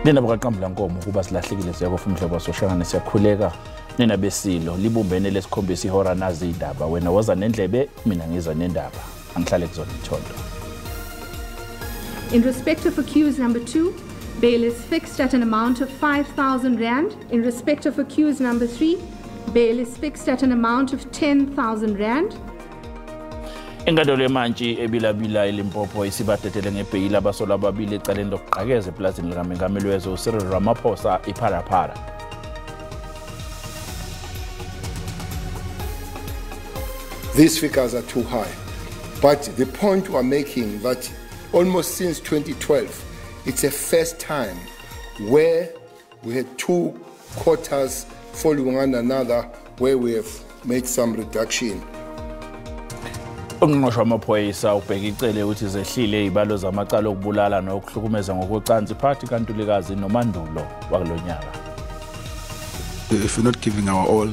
Nina bakaqambula nkomo kuba silahlekile siyakofa umhlobo soshangane siyakhuleka nina besilo libumbene lesikhombisa ihora nazi indaba wena waza nendlebe mina ngiza nendaba angihlale kuzona ithondo. In respect of accused number 2, bail is fixed at an amount of 5,000 rand. In respect of accused number 3, bail is fixed at an amount of 10,000 rand. Enkantolo yemantshi ebilabila eLimpopo isibatetele ngebheyili abasolwa ababili ecaleni lokuqhakeza eplazini likaMengameli wezwe uCyril Ramaphosa iPharaphara. These figures are too high, but the point we're making that almost since 2012, it's a first time where we had 2 quarters following one another where we have made some reduction. Ungqongqoshe wamaphoyisa ubheka icele ukuthi zehlile izibalo zamacala okubulala nokuhlukumeza ngokucansi phakathi kaNtulikazi noMandulo wakulonyaka. If we're not giving our all,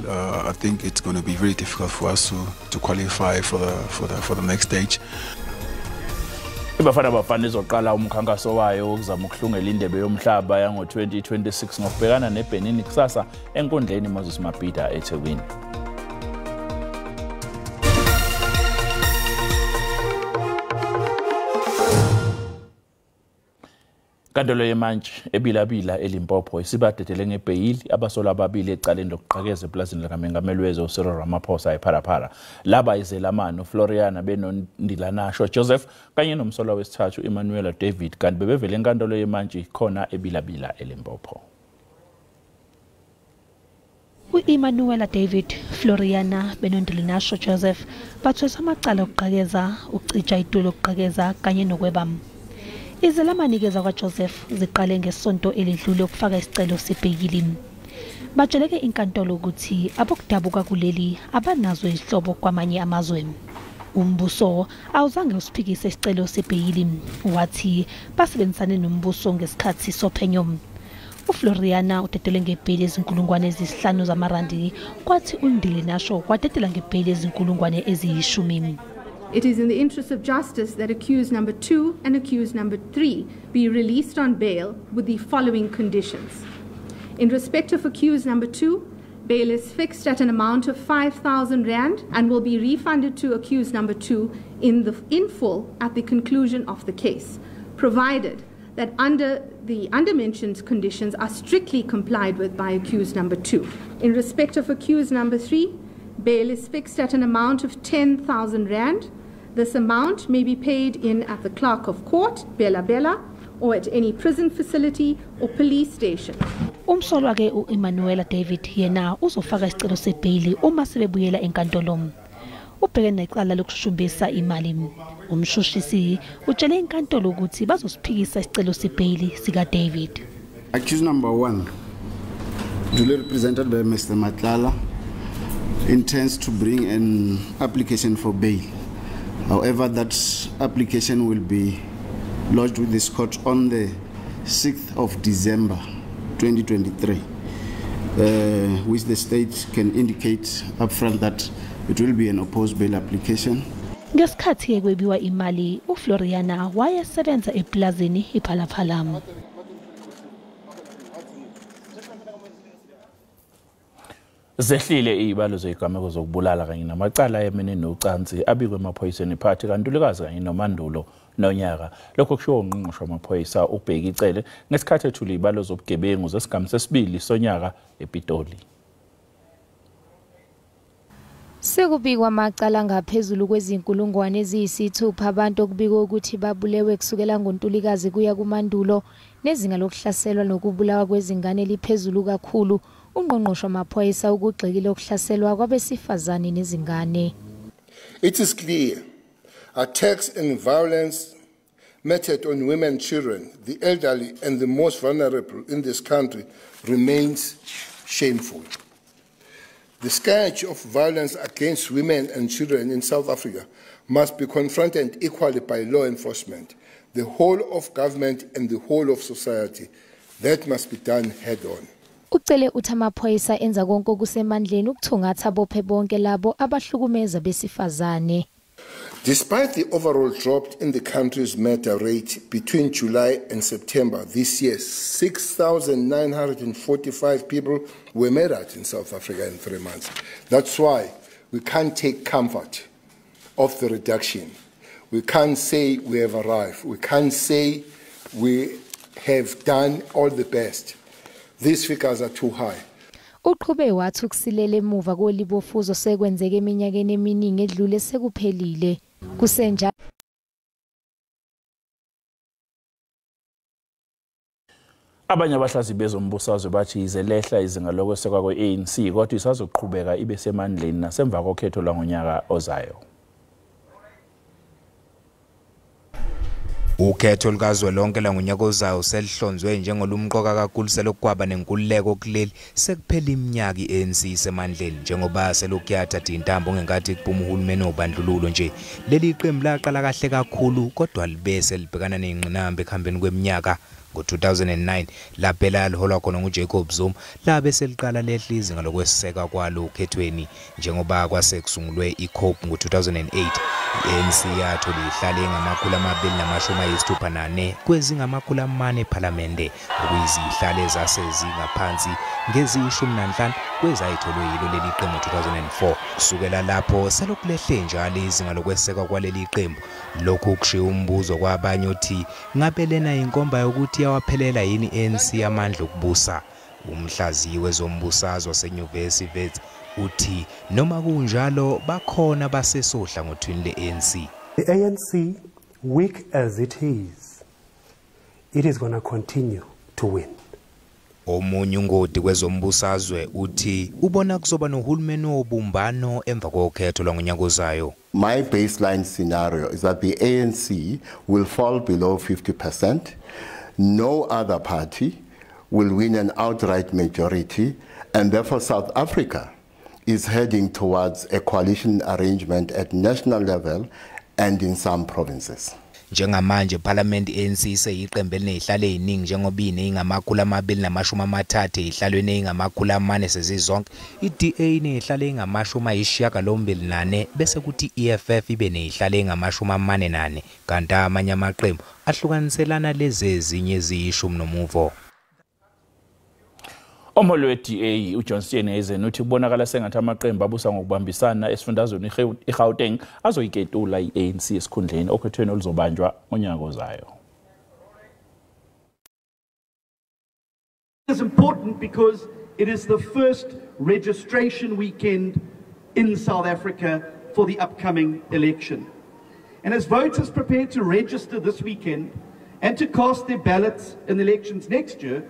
I think it's going to be very difficult for us to qualify for the next stage. Ibafana bafana izoqala umkhankaso wayo ukuzama ukuhlungela indebe yomhlaba yango 2026 ngokubhekana neBenin kusasa enkundleni Moses Mabhida eThekwini. Inkantolo yemantshi ebilabila eLimpopo isibatetele ngebheyili abasolwa ababili ecaleni lokuqhakeza eplazini likaMengameli wezwe uCyril Ramaphosa ePharaphara. Laba izelamani uFloriana benondilanasho Joseph kanye nomsolwa wesithathu Emmanuel David kanti bebevele enkantolo yemantshi khona ebilabila eLimpopo. Emmanuel David, Floriana benondilanasho Joseph bathwesa amacala okuqhakeza, ucija itulo okuqhakeza kanye nokwebama. Izelamani-ke zakwaJoseph ziqale ngesonto elidlule ukufaka isicelo sebheyili. Batsheleke inkantolo ukuthi abokudabuka kuleli abanazo izihlobo kwamanye amazwe. Umbuso awuzange usiphikise isicelo sebheyili wathi basebenzisane nombuso ngesikhathi sophenyo. uFloriana utetele ngebheli ezinkulungwane ezisihlanu zamarandi kwathi uNdilinasho kwatetela ngebheli ezinkulungwane eziyishumi. It is in the interest of justice that accused number 2 and accused number 3 be released on bail with the following conditions. In respect of accused number 2, bail is fixed at an amount of 5,000 rand and will be refunded to accused number 2 in full at the conclusion of the case, provided that the undermentioned conditions are strictly complied with by accused number 2. In respect of accused number 3, bail is fixed at an amount of 10,000 rand. This amount may be paid in at the clerk of court, Bela Bela, or at any prison facility or police station. Umsolwa ke uEmmanuel David yena uzofaka isicelo sebhayili uma sebebuyela enkantolo. Ubheke necala lokushushumbisa imali. Umshushisi utshele inkantolo ukuthi bazosiphikisa isicelo sebhayili sika David. Accused number 1, duly represented by Mr. Matlala, intends to bring an application for bail. However, that application will be lodged with this court on the 6th of December 2023, which the state can indicate upfront that it will be an opposed bail application. Ngesikhathi kwebiwa imali, uFloriana wayesebenza eplazini iPhalaphalamu. Zehlile izibalo zezigameko zokubulala kanye namacala yemene nocansi abikwe emaphoyiseni phakathi kaNtulikazi kanye noMandulo nonyaka. Lokho kushiwo ungqongqoshe wamaphoyisa ubheka icele ngesikhathi ethula izibalo zobugebengu zesigamu sesibili sonyaka ePitoli. Sekubikwa amacala ngaphezulu kwezinkulungwane eziyisithupha abantu okubikwa ukuthi babulewe kusukela ngoNtulikazi kuya kuMandulo nezinga lokuhlaselwa nokubulawa kwezingane liphezulu kakhulu. Ungqongqoshe wamaphoyisa ukugxekile ukuhlaselwa kwabesifazane nezingane. It is clear attacks and violence meted on women, children, the elderly and the most vulnerable in this country remains shameful. The scourge of violence against women and children in South Africa must be confronted equally by law enforcement, the whole of government and the whole of society. That must be done head on. Ucele uthi amaphoyisa enza konke okusemandleni ukuthungatha bophe bonke labo abahlukumeza besifazane. Despite the overall drop in the country's murder rate between July and September this year, 6,945 people were murdered in South Africa in 3 months. That's why we can't take comfort of the reduction. We can't say we have arrived. We can't say we have done all the best. These figures are too high. Uqhube wathi ukusilela emuva kolibofuzo sekwenzeke eminyakeni eminingi edlule sekuphelile. Kusenja abanye abahlazi bezombusazwe bathi izelehla izinga lokwesekwa kwe-ANC kodwa isazoqhubeka ibe semandleni nasemva kokhetho lwangonyaka ozayo. Ukhetho lukazwelonke langonyaka ozayo selihlonzwe njengolumqoka kakhulu selokwaba nenkululeko kuleli sekuphela iminyaka i-ANC semandleni njengoba selokuyathatha intambo ngenkathi kuphuma uhulumeni obandlululo nje. Leli iqembu laqala kahle kakhulu kodwa libese libhekana nezingqinamba ekuhambeni kweminyaka. Ngo-2009 laphela liholwa khona nguJacob Zuma labe seliqala lehla izinga lokweseka kwalo ukhethweni njengoba kwasekusungulwe iCope ngo-2008. I-ANC yathola ihlale ngama-264 kwezingama-400 ePhalamende okuyizihlale ezasezingaphansi ngezi-15 kwezayitholwe yilo leli qembu ngo-2004. Kusukela lapho selokulehle njalo izinga lokweseka kwaleli qembu. Lokhu kushiya umbuzo kwabanye uthi ngabe lena inkomba yokuthi yawaphelela yini ANC amandla okubusa. Umhlaziyi wezombusazwe wasenyuvesi Wits uthi noma kunjalo bakhona basesohla ngothwini le-ANC. The ANC, weak as it is going to continue to win. Omunye ungodi kwezombusazwe uthi ubona kuzoba nohulumeni obumbano emva kokhetho lwangonyaka ozayo. My baseline scenario is that the ANC will fall below 50%. No other party will win an outright majority, and therefore South Africa is heading towards a coalition arrangement at national level and in some provinces. Njengamanje Parliament ANC seyiqembu elinezihlalo eziningi njengoba ine230 ezihlalweni ezingama400 sezizonke. iDA inezihlalo ezingama84 bese kuthi EFF ibe nezihlalo ezingama44 kanti amanye amaqembu ahlukaniselana lezi ezinye eziyishumi. Omholi we-DA uJohnston Ezen uthi kubonakala sengathi amaqembu abusa ngokubambisana esifundazweni iGauteng azoyiketula i-ANC esikhundleni okhethweni oluzobanjwa ngonyaka ozayo. It is important because it is the first registration weekend in South Africa for the upcoming election. And as voters prepare to register this weekend and to cast their ballots in the elections next year,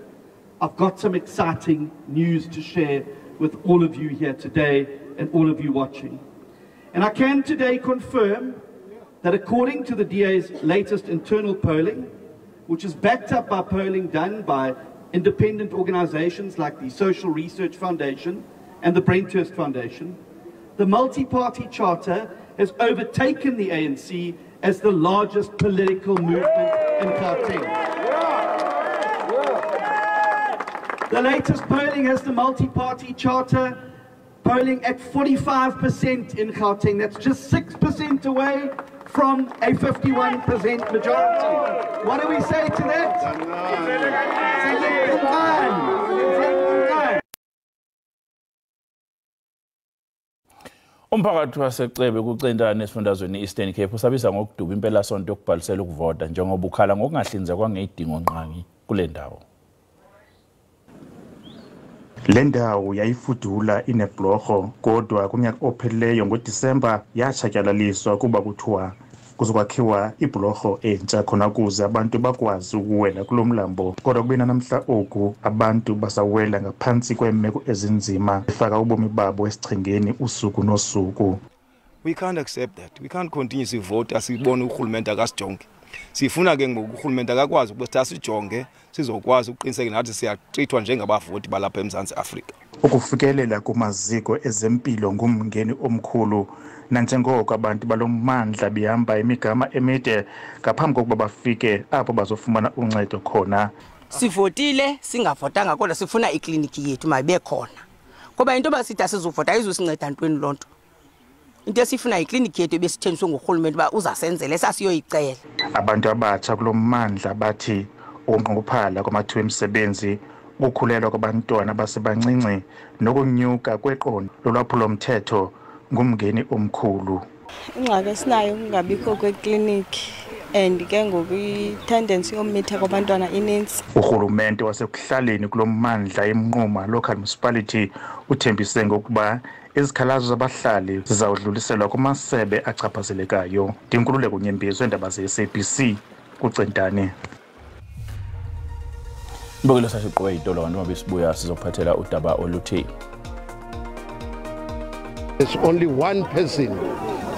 I've got some exciting news to share with all of you here today and all of you watching. And I can today confirm that according to the DA's latest internal polling, which is backed up by polling done by independent organizations like the Social Research Foundation and the Brenthurst Foundation, the multi-party charter has overtaken the ANC as the largest political movement in Gauteng. The latest polling has the multi-party charter polling at 45% in Gauteng. That's just 6% away from a 51% majority. What do we say to that? Umphakathi wasecebe kucentana esifundazweni Eastern Cape usabisa ngokuduba impelasonto yokubhalisela ukuvota njengoba ukhala ngokungahlinzekwa ngezidingo nqangi kule ndawo. Lendawo yayifudula inebhlorho kodwa kunyaka ophelileyo ngoDisemba yatshatyalaliswa kuba kuthiwa kuzokwakhiwa ibhlorho entsha khona kuze abantu bakwazi ukuwela kulomlambo kodwa kubena namhla oku abantu basawela ngaphansi kwemeko ezinzima efaka ubomi babo esichengeni usuku nosuku. We can't accept that. We can't continue to vote asibone uhulumende akasijonge. Sifuna ke ngoku uhulumende akakwazi ukuthi asijonge sizokwazi uqiniseka nathi siyaqithwa njengabavoti balapha eMzantsi Afrika. Ukufikelela kumaziko ezempilo ngumngeni omkhulu nanjengoko abantu balommandla behamba imigama emide ngaphambi kokuba bafike apho bazofumana uncedo khona. Sivotile singavotanga kodwa sifuna ikliniki yethu mayibe khona. Ngoba into basithi asizovota ayizosinceda ntweni lonto. into esifuna iklinikhi yethu besithenjiswe ngurhulumente ba uzasenzele esasiyoyicela. Abantu abatsha kulommandla bathi ukunqongophala kwamathuba emisebenzi, ukukhulelwa kwabantwana abasebancinci nokunyuka kweqondo lolwaphulomthetho ngumngeni omkhulu. Ingxaki esinayo ukungabikho kweklinikhi and ke ngoku i-tendency yomitha kwabantwana ininzi. Urhulumente wasekuhlaleni kulommandla eMnquma Local Municipality uthembise ngokuba izikhalazo zabahlali zizawudluliselwa kumasebe achaphazelekayo. Ndinkululeko Nyembezi, weendaba ze-SABC kuCentane. Mbukelo sasiqoke itolo kanti uma besibuya sizophathela udaba oluthi there's only one person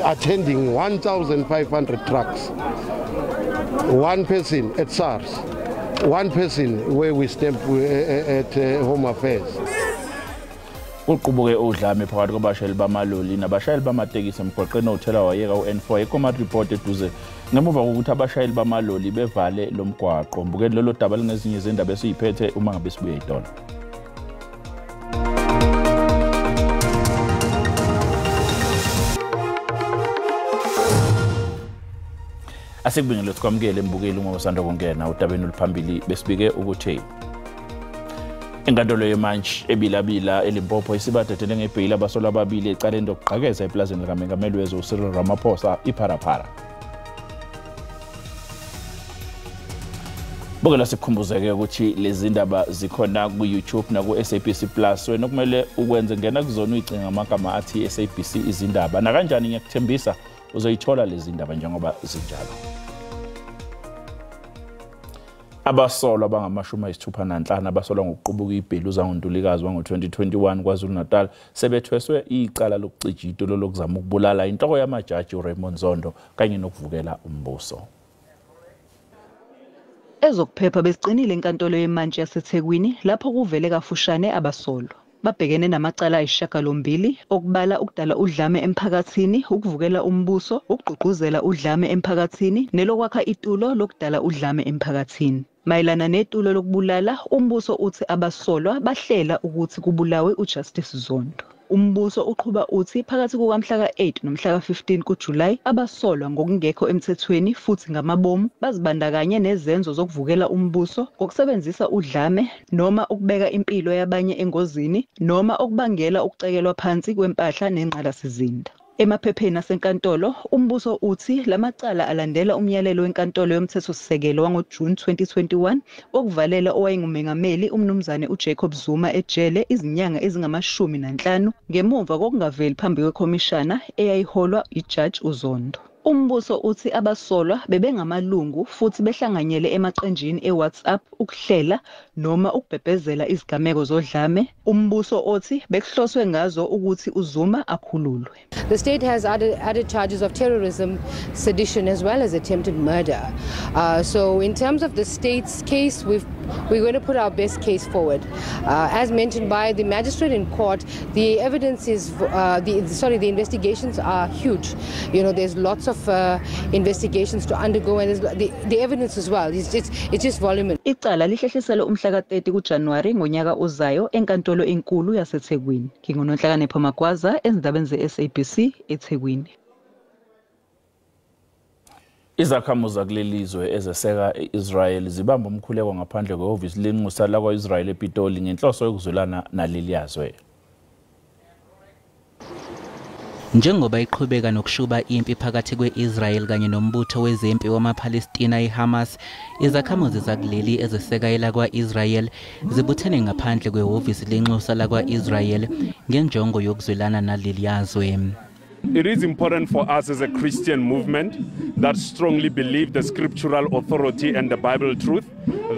attending 1,500 trucks. One person at SARS. One person where we stamp at Home Affairs. Uqubuke udlame phakathi kwabashayeli bamaloli nabashayeli bamatekisi emgwaqeni othela wayeka u-N4 eComart report eduze ngemuva kokuthi abashayeli bamaloli bevale lo mgwaqo. Mbukeni lolo daba lingezinye izindaba esiyiphethe uma ngabe sibuye itolo. Asikubingele sikwamukele mbukeli uma usanda kungena udabeni oluphambili besibike ukuthi inkantolo yemanje ebilabila eLimpopo isibathethele ngebheyili abasolwa ababili ecaleni lokuqhakeza eplazini likaMengameli wezwe uCyril Ramaphosa iPharaphara. Bukela sikhumbuzeke ukuthi lezi ndaba zikhona ku-YouTube na ku-SABC Plus. Wena kumele ukwenze ngena kuzona uyicinga amagama athi SABC Izindaba na kanjani ngiyakuthembisa uzoyithola lezi ndaba njengoba zinjalo. Abasolwa abangama-65 abasolwa ngokuqubuka ibhelu zangoNtulikazi wango-2021 KwaZulu-Natal sebethweswe icala lokucija itolo lokuzama ukubulala inhloko yamajaji uRaymond Zondo kanye nokuvukela umbuso. Ezokuphepha besiqinile enkantolo yemanje yaseThekwini lapho kuvele kafushane abasolwa. Babhekene namacala ayisishiyagalombili okubala ukudala udlame emphakathini, ukuvukela umbuso, ukugqugquzela udlame emphakathini nelokwakha itulo lokudala udlame emphakathini. Mayelana netulo lokubulala, umbuso uthi abasolwa bahlela ukuthi kubulawe uJustice Zondo. Umbuso uqhuba uthi phakathi kukamhla ka-8 nomhla ka-15 kuJulayi abasolwa ngokungekho emthethweni futhi ngamabomu bazibandakanye nezenzo zokuvukela umbuso ngokusebenzisa udlame noma ukubeka impilo yabanye engozini noma ukubangela ukucekelwa phansi kwempahla nengqalasizinda. Emaphepheni asenkantolo, umbuso uthi lamacala alandela umyalelo wenkantolo yomthethosisekelo wangoJuni 2021 okuvalela owayengumengameli umnumzane uJacob Zuma ejele izinyanga ezingama-15 ngemuva kokungaveli phambi kwekhomishana eyayiholwa iJudge uZondo. Umbuso uthi abasolwa bebengamalungu futhi behlanganyele emaqenjini eWhatsApp ukuhlela noma ukubhebhezela izigameko zodlame. Umbuso othi bekuhloswe ngazo ukuthi uZuma akhululwe. The state has added charges of terrorism, sedition, as well as attempted murder. So in terms of the state's case, we're going to put our best case forward. As mentioned by the magistrate in court, the evidence is, the investigations are huge. You know, there's lots of investigations to undergo, and the evidence as well. It's just voluminous. Icala lihlehliselwe umhla ka-30 kuJanuwari ngonyaka ozayo enkantolo enkulu yaseThekwini. NginguNonhlakanipho Magwaza ezindabeni ze-SABC eThekwini. Izakhamuzi zakulelizwe ezeseka Israel zibamba umkhuleko ngaphandle kwehhovisi lenxusa lakwa-Israel ePitoli ngenhloso yokuzwelana naleli yazwe. Njengoba iqhubeka nokushuba impi phakathi kwe-Israel kanye nombutho wezempi wamaPalestina iHamas, izakhamuzi zakuleli ezeseka lakwa-Israel zibuthene ngaphandle kwehhovisi lenxusa lakwa-Israel ngenjongo yokuzwelana naleli yazwe. It is important for us as a Christian movement that strongly believe the scriptural authority and the Bible truth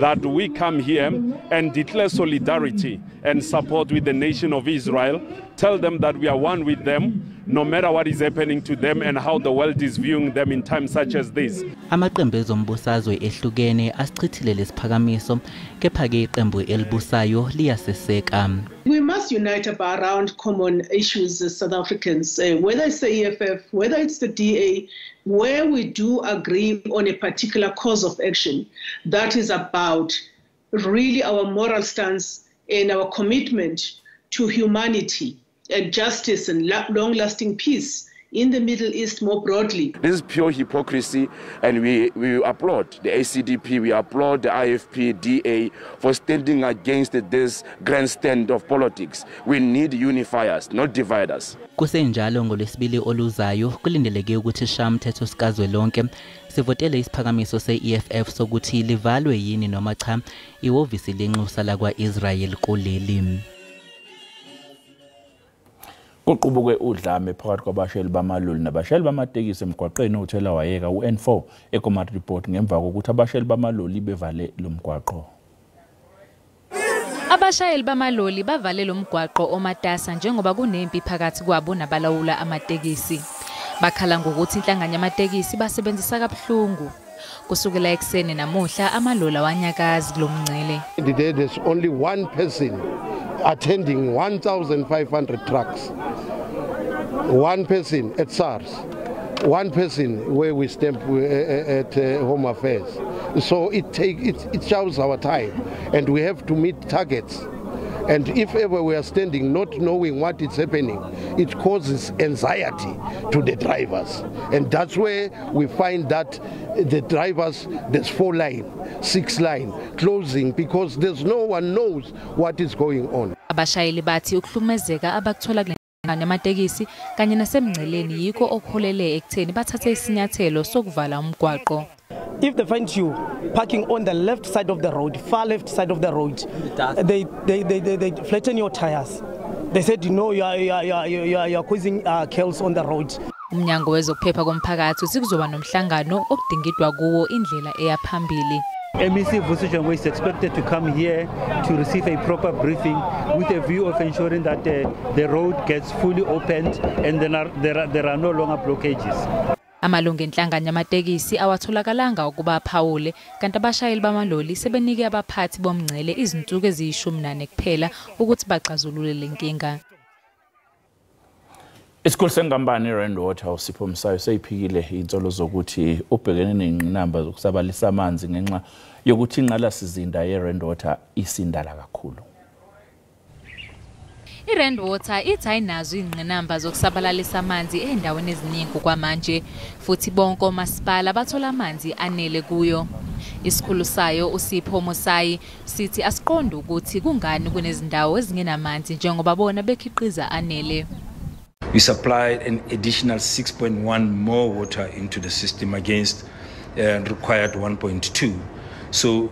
that we come here and declare solidarity and support with the nation of Israel, tell them that we are one with them, no matter what is happening to them and how the world is viewing them in times such as this. Amaqembu ezombusazwe ehlukene asichithile lesiphakamiso kepha-ke iqembu elibusayo liyaseseka. We must unite around common issues as South Africans, whether it's the EFF, whether it's the DA, where we do agree on a particular course of action that is about really our moral stance and our commitment to humanity and justice and long-lasting peace in the Middle East more broadly. This is pure hypocrisy, and we applaud the ACDP, we applaud the IFP, DA for standing against this grandstand of politics. We need unifiers, not dividers. Kusenjalo ngolwesibili oluzayo kulindeleke ukuthi ishamthetho sikazwelonke sivotele isiphakamiso se-EFF sokuthi livalwe yini noma cha ihhovisi lenxusa lakwa-Israel kuleli. Kuqubuke udlame phakathi kwabashayeli bamaloli nabashayeli bamatekisi emgwaqeni othela wayeka u-N4 eComart Report ngemva kokuthi abashayeli bamaloli bevale lo mgwaqo. Abashayeli bamaloli bavale lo mgwaqo omatasa njengoba kunempi phakathi kwabo nabalawula amatekisi. Bakhala ngokuthi inhlangano yamatekisi basebenzisa kabuhlungu. Kusukela ekseni namuhla amaloli awanyakazi kulomngcele. There's only one person attending 1,500 trucks. One person at SARS. One person where we stamp at Home Affairs. So it shows our time, and we have to meet targets. And if ever we are standing not knowing what is happening, it causes anxiety to the drivers. And that's where we find that the drivers, there's 4 line, 6 line, closing, because there's no one knows what is going on. Abashayeli bathi ukuhlumezeka abakuthola namatekisi kanye nasemngceleni yikho okuholele ekutheni bathathe isinyathelo sokuvala umgwaqo. If they find you parking on the left side of the road, far left side of the road, they flatten your tires. They said, you know, you are causing chaos on the road. Umnyango wezokuphepha komphakathi sikuzoba nomhlangano okudingidwa kuwo indlela eyaphambili. MEC Vusijongo is expected to come here to receive a proper briefing with a view of ensuring that the road gets fully opened and there are no longer blockages. Amalungu enhlangano yamatekisi awatholakala ukuba aphawule kanti abashayeli bamaloli sebenike abaphathi bomngcele izinsuku eziyishumi kuphela ukuthi baxazulule lenkinga. Isikhulu senkampani iRand Water uSipho Msayo seyiphikile insolo zokuthi ubhekene nezingqinamba zokusabalisa amanzi ngenxa yokuthi inqalasizinda yeRand Water isindala kakhulu. iRand Water ithi ayinazo ingqinamba zokusabalalisa amanzi endaweni eziningi kwamanje futhi bonke omasipala bathola amanzi anele kuyo. Isikhulu sayo uSipho Msayo sithi asiqonde ukuthi kungani kunezindawo ezingenamanzi njengoba bona bekhiqiza anele. We supplied an additional 6.1 more water into the system against required 1.2. So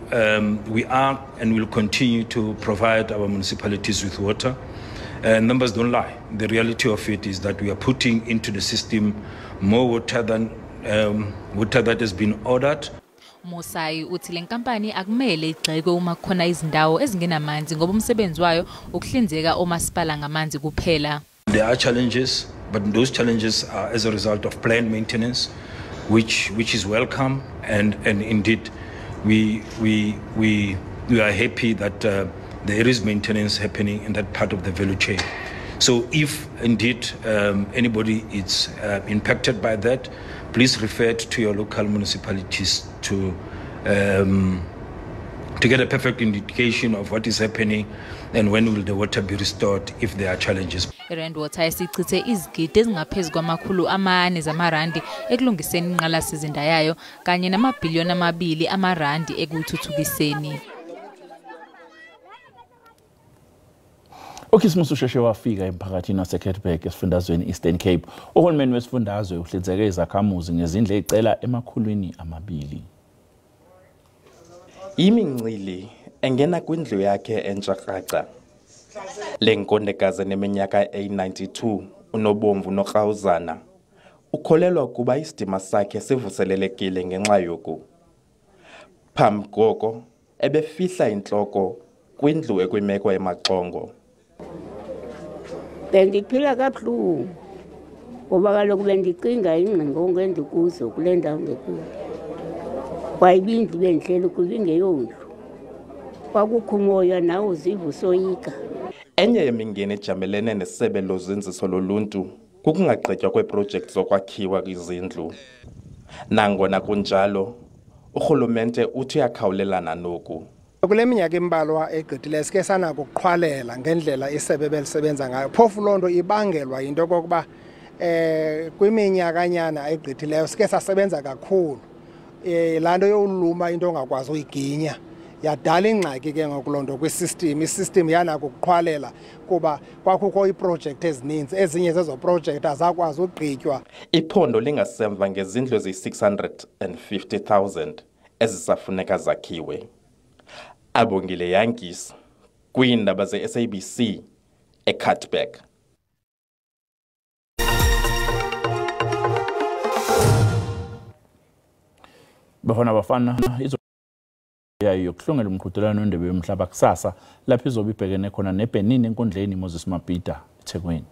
we are and will continue to provide our municipalities with water. Numbers don't lie. The reality of it is that we are putting into the system more water than water that has been ordered. Msayo uthi le nkampani akumele igxeke uma khona izindawo ezingenamanzi ngoba umsebenzi wayo ukuhlinzeka omasipala ngamanzi kuphela. There are challenges, but those challenges are as a result of planned maintenance, which is welcome, and indeed we are happy that there is maintenance happening in that part of the value chain. So if indeed anybody is impacted by that, please refer to your local municipalities to get a perfect indication of what is happening and when will the water be restored if there are challenges. iRand Water isichithe izigidi ezingaphezulu kwama400 zamarandi ekulungiseni inqalasizinda yayo kanye namabhiliyoni amabili amarandi ekuthuthukiseni. Okhismusu sheshe wafika emphakathini waseKetberg esifundazweni Eastern Cape. Uhulumeni wesifundazwe uhlinzeke izakhamuzi ngezindle ezicela emakhulwini amabili. Imincili engena kwindlu yakhe entshakraca. Lenkondekazi neminyaka eyi-92 unobomvu noKrawuzana ukholelwa kuba isidima sakhe sivuselelekile ngenxa yoku. Phambi koko ebefihla intloko kwindlu ekwimeko emaxongo. Bendiphila kabuhlungu ngoba kaloku bendicinga ingqingo ngendikuzo kule ndawo ngekuyo. Wayibindlu bendihleli kuyo ingeyondlu. Kwakukho umoya nawe uziva usoyika. Enye yemingeni ejamelene nesebe lozinziso loluntu kukungagqitywa kweeprojekthi zokwakhiwa kwizindlu. Nangona kunjalo urhulumente uthi uyakhawulelana noku. Kule minyaka embalwa egqithileyo sike sanako ukuqhwalela ngendlela isebe belisebenza ngayo. Phofu loo nto ibangelwa yinto yokokuba kwiminyakanyana egqithileyo sike sasebenza kakhulu laa nto yoluma into ongakwazi uyiginya yadala ingxaki ke ngokulonto kwisystem isystem yanako ukuqhwalela kuba kwakukho iiprojekthi ezininzi ezinye zezo projekthi azakwazi ugqitywa. Iphondo lingasemva ngezindlu eziyi-650,000 ezisafuneka zakhiwe. Abongile Yankis kwiindaba ze-SABC eCutback. Bafana yayo yokuhlongela umqhudelwano wendebe yomhlaba kusasa lapho izobe ibhekene khona neBenin enkundleni Moses Mabhida eThekwini.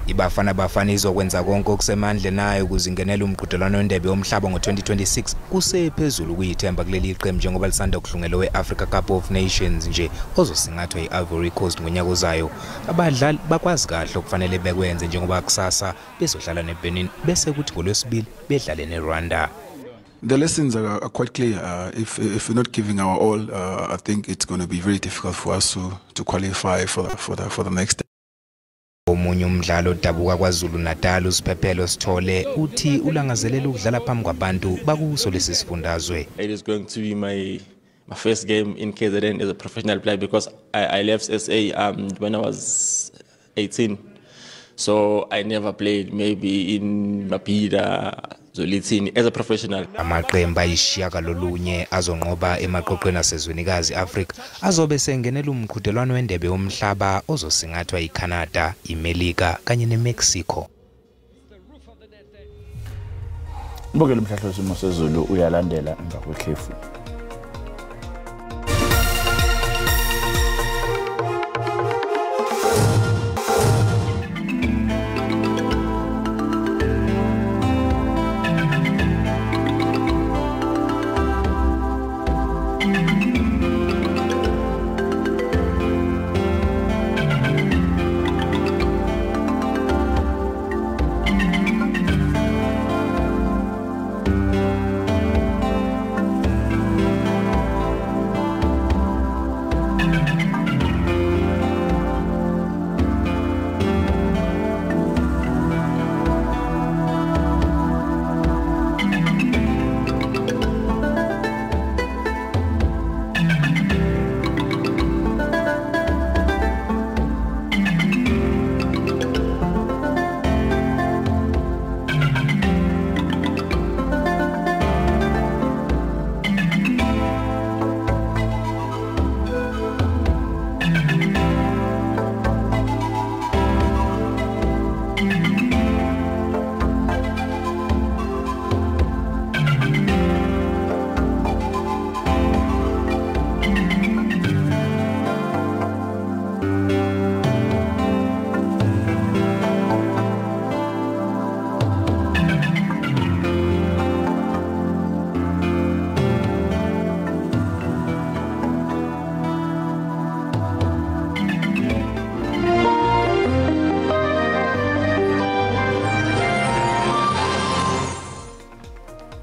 Ibafana izokwenza konke okusemandle nayo ukuzingenela umqhudelwano wendebe yomhlaba ngo-2026 kusephezulu kuyithemba kuleli qembu njengoba lisanda ukuhlungela we-Africa Cup of Nations nje ozosingathwa i-Ivory Coast ngonyaka ozayo. Abadlali bakwazi kahle okufanele bekwenze njengoba kusasa bezodlala neBenin bese kuthi ngolwesibili bedlale neRwanda. The lessons are quite clear. If we're not giving our all, I think it's going to be very difficult for us to qualify for the next step. Omunye umdlalo dabuka kwaZulu Natal uSiphephelo Sithole uthi ulangazelela ukudlala phambi kwabantu bakuso lesi sifundazwe. It is going to be my first game in KZN as a professional player because I left SA when I was 18. So I never played maybe in Mabhida Zolithini as a professional. Amaqembu ayishiyagalolunye azonqoba emaqoqweni asezwenikazi Africa azobe sengenela umqhudelwano wendebe yomhlaba ozosingathwa iCanada, iMelika kanye neMexico. Mbokele umhlahlo wesimo sezulu uyalandela emva kwekhefu.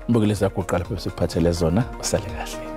Mbukile sakuqala phela sikuphathele zona usale kahle.